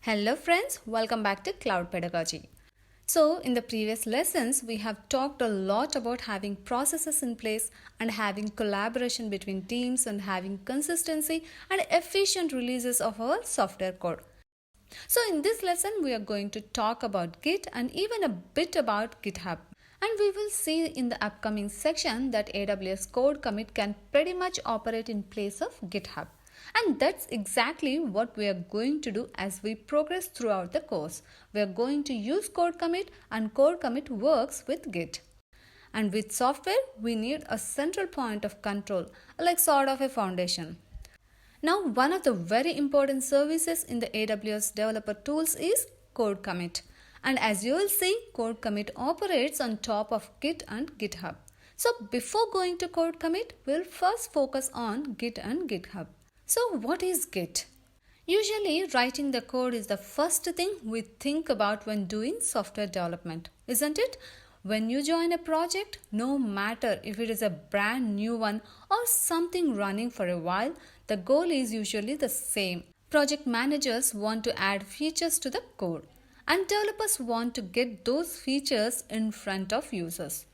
Hello friends, welcome back to Cloud Pedagogy. So in the previous lessons, we have talked a lot about having processes in place and having collaboration between teams and having consistency and efficient releases of our software code. So in this lesson, we are going to talk about Git and even a bit about GitHub. And we will see in the upcoming section that AWS code commit can pretty much operate in place of GitHub. And that's exactly what we are going to do as we progress throughout the course. We are going to use code commit, and code commit works with Git. And with software, we need a central point of control, like sort of a foundation. Now, one of the very important services in the AWS developer tools is code commit. And as you will see, code commit operates on top of Git and GitHub. So before going to code commit, we'll first focus on Git and GitHub. So what is Git? Usually, writing the code is the first thing we think about when doing software development, isn't it? When you join a project, no matter if it is a brand new one or something running for a while, the goal is usually the same. Project managers want to add features to the code, and developers want to get those features in front of users,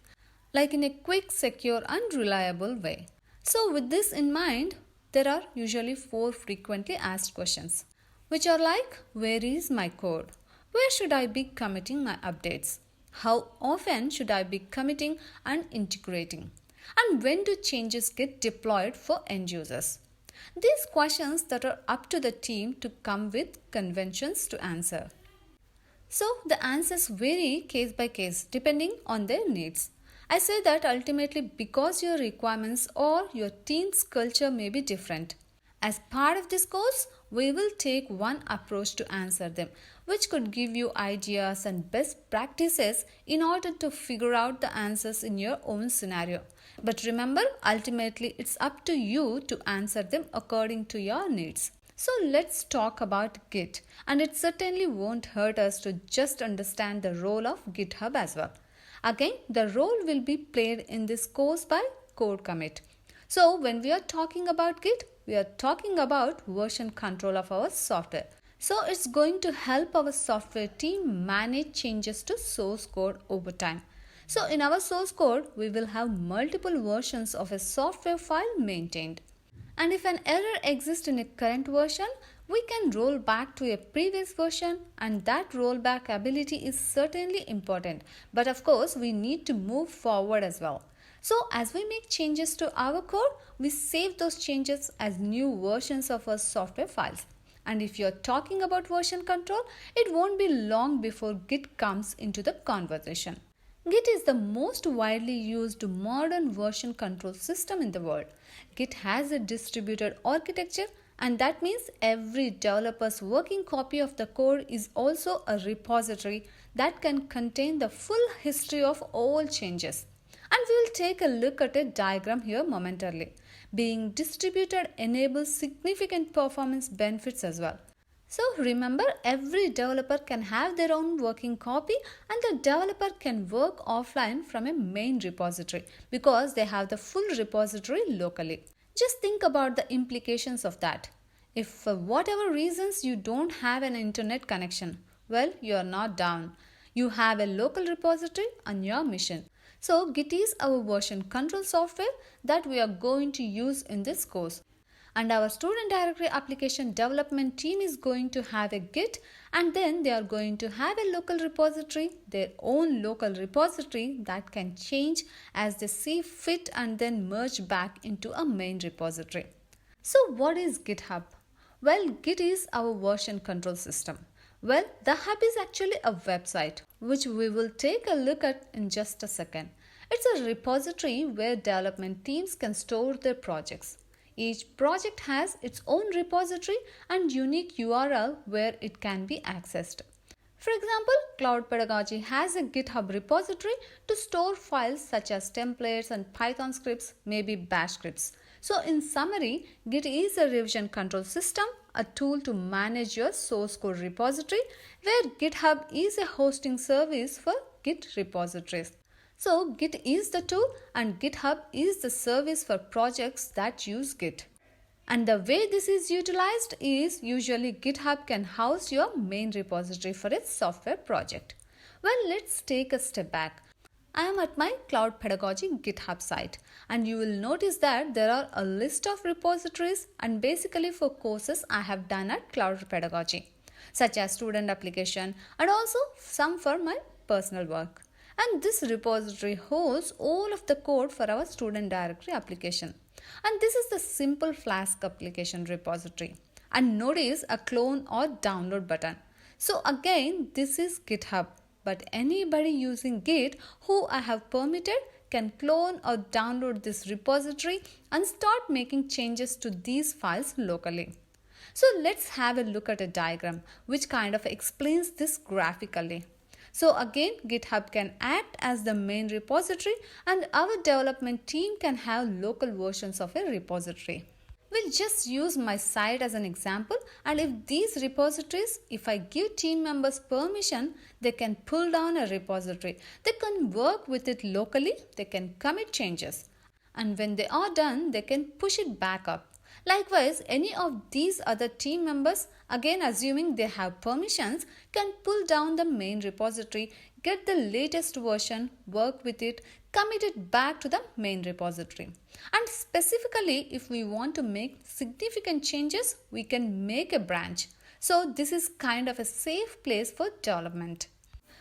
like in a quick, secure, and reliable way. So with this in mind, there are usually 4 frequently asked questions, which are like, where is my code? Where should I be committing my updates? How often should I be committing and integrating? And when do changes get deployed for end users? These questions that are up to the team to come with conventions to answer. So the answers vary case by case depending on their needs. I say that ultimately because your requirements or your team's culture may be different. As part of this course, we will take one approach to answer them, which could give you ideas and best practices in order to figure out the answers in your own scenario. But remember, ultimately it's up to you to answer them according to your needs. So let's talk about Git, and it certainly won't hurt us to just understand the role of GitHub as well. Again, the role will be played in this course by code commit. So when we are talking about Git, we are talking about version control of our software. So it's going to help our software team manage changes to source code over time. So in our source code, we will have multiple versions of a software file maintained. And if an error exists in a current version, we can roll back to a previous version, and that rollback ability is certainly important. But of course, we need to move forward as well. So as we make changes to our code, we save those changes as new versions of our software files. And if you're talking about version control, it won't be long before Git comes into the conversation. Git is the most widely used modern version control system in the world. Git has a distributed architecture, and that means every developer's working copy of the code is also a repository that can contain the full history of all changes. And we will take a look at a diagram here momentarily. Being distributed enables significant performance benefits as well. So remember, every developer can have their own working copy, and the developer can work offline from a main repository because they have the full repository locally. Just think about the implications of that. If for whatever reasons you don't have an internet connection, well, you are not down. You have a local repository on your machine. So Git is our version control software that we are going to use in this course. And our student directory application development team is going to have a Git, and then they are going to have a local repository, their own local repository that can change as they see fit and then merge back into a main repository. So what is GitHub? Well, Git is our version control system. Well, the hub is actually a website, which we will take a look at in just a second. It's a repository where development teams can store their projects. Each project has its own repository and unique URL where it can be accessed. For example, Cloud Pedagogy has a GitHub repository to store files such as templates and Python scripts, maybe bash scripts. So in summary, Git is a revision control system, a tool to manage your source code repository, where GitHub is a hosting service for Git repositories. So Git is the tool and GitHub is the service for projects that use Git. And the way this is utilized is usually GitHub can house your main repository for its software project. Well, let's take a step back. I am at my Cloud Pedagogy GitHub site, and you will notice that there are a list of repositories and basically for courses I have done at Cloud Pedagogy, such as student application and also some for my personal work. And this repository holds all of the code for our student directory application. And this is the simple Flask application repository. And notice a clone or download button. So again, this is GitHub. But anybody using Git who I have permitted can clone or download this repository and start making changes to these files locally. So let's have a look at a diagram which kind of explains this graphically. So again, GitHub can act as the main repository and our development team can have local versions of a repository. We'll just use my site as an example, and if these repositories, if I give team members permission, they can pull down a repository. They can work with it locally, they can commit changes. And when they are done, they can push it back up. Likewise, any of these other team members, again assuming they have permissions, can pull down the main repository, get the latest version, work with it, commit it back to the main repository. And specifically, if we want to make significant changes, we can make a branch. So this is kind of a safe place for development.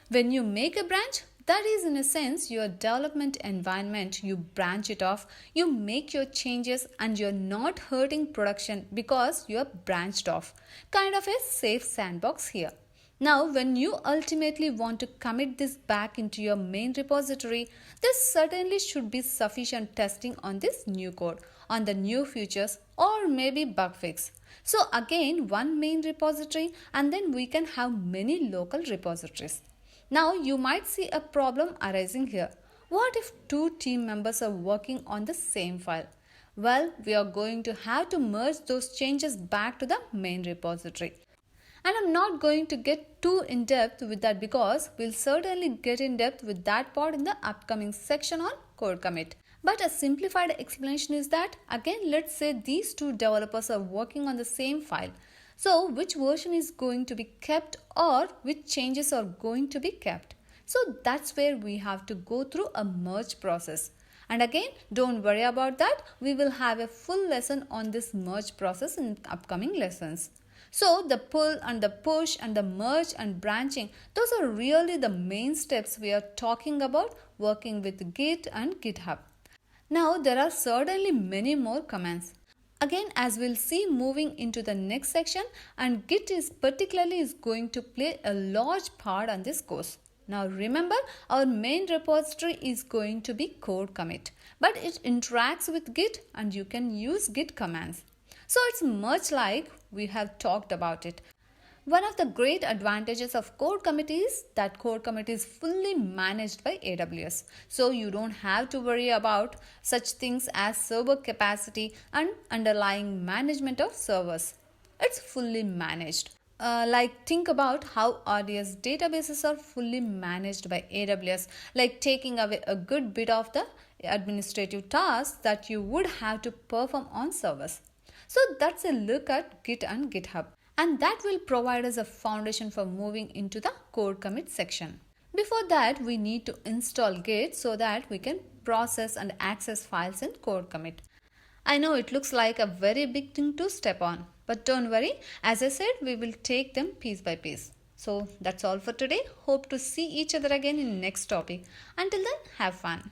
When you make a branch, that is in a sense your development environment. You branch it off, you make your changes and you're not hurting production because you're branched off. Kind of a safe sandbox here. Now, when you ultimately want to commit this back into your main repository, there certainly should be sufficient testing on this new code, on the new features or maybe bug fix. So again, one main repository and then we can have many local repositories. Now, you might see a problem arising here. What if two team members are working on the same file? Well, we are going to have to merge those changes back to the main repository. And I'm not going to get too in depth with that because we'll certainly get in depth with that part in the upcoming section on code commit. But a simplified explanation is that, again, let's say these two developers are working on the same file. So which version is going to be kept or which changes are going to be kept? So that's where we have to go through a merge process. And again, don't worry about that. We will have a full lesson on this merge process in upcoming lessons. So the pull and the push and the merge and branching, those are really the main steps we are talking about working with Git and GitHub. Now there are certainly many more commands. Again, as we'll see moving into the next section, and Git is going to play a large part on this course. Now remember, our main repository is going to be code commit, but it interacts with Git and you can use Git commands. So it's much like we have talked about it. One of the great advantages of code commit is that code commit is fully managed by AWS. So you don't have to worry about such things as server capacity and underlying management of servers. It's fully managed. Think about how RDS databases are fully managed by AWS, like taking away a good bit of the administrative tasks that you would have to perform on servers. So that's a look at Git and GitHub, and that will provide us a foundation for moving into the code commit section. Before that, we need to install Git so that we can process and access files in code commit. I know it looks like a very big thing to step on, but don't worry, as I said, we will take them piece by piece. So that's all for today. Hope to see each other again in next topic. Until then, have fun.